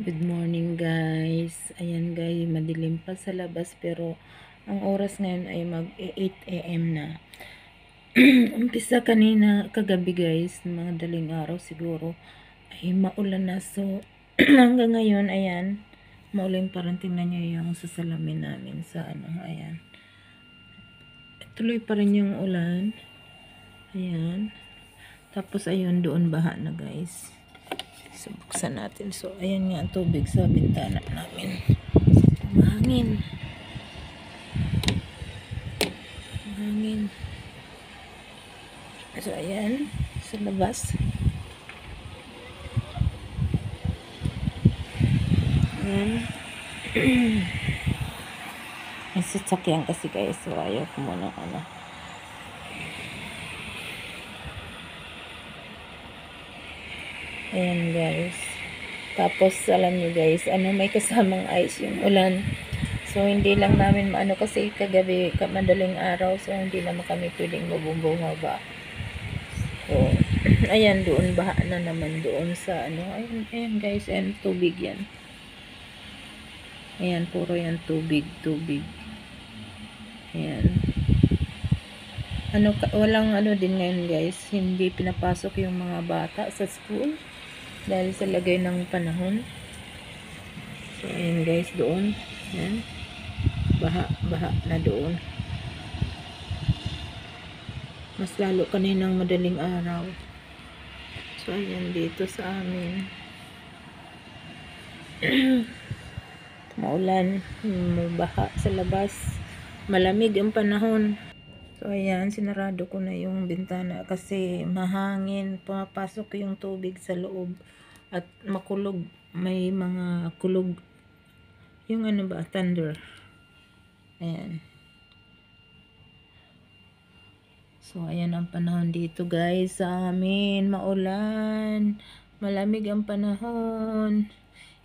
Good morning guys. Ayan guys, madilim pa sa labas pero ang oras ngayon ay mag 8 AM na. Umpisa kanina kagabi guys, mga daling araw siguro ay maulan na. So hanggang ngayon ayan, maulan pa rin. Tingnan nyo yung salamin namin sa ayan. Tuloy pa rin yung ulan. Ayan. Tapos ayun, doon baha na guys. So, buksan natin. So, ayan nga ang tubig sa bintana namin. Mahangin. Mahangin. So, ayan. Sa labas. Ayan. May sasakyan kasi guys. So, ayaw ko muna Ayan guys. Tapos alam niyo guys, may kasamang ice yung ulan. So hindi lang namin maano kasi kagabi madaling araw, so hindi naman kami pwedeng bumaba. So ayan, doon baha na naman doon sa ayan guys, ayan tubig yan. Ayan, puro yan tubig. Ayan. Walang din ngayon guys, hindi pinapasok yung mga bata sa school dahil sa lagay ng panahon. So ayan guys, doon ayan, baha na doon, mas lalo kaninang madaling araw. So ayan dito sa amin maulan, baha sa labas, malamig ang panahon. So ayan, sinarado ko na yung bintana kasi mahangin, pumapasok yung tubig sa loob at makulog, may mga kulog yung thunder. Ayan. So ayan ang panahon dito guys sa amin, maulan, malamig ang panahon.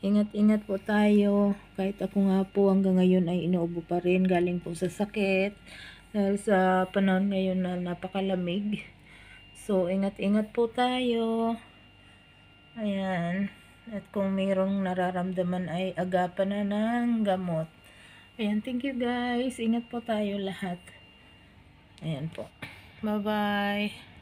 Ingat-ingat po tayo. Kahit ako nga po hanggang ngayon ay inuubo pa rin, galing po sa sakit dahil sa panahon ngayon na napakalamig. So ingat-ingat po tayo. Ayan. At kung mayroong nararamdaman ay agapan na ng gamot. Ayan, thank you guys. Ingat po tayo lahat. Ayan po. Bye-bye.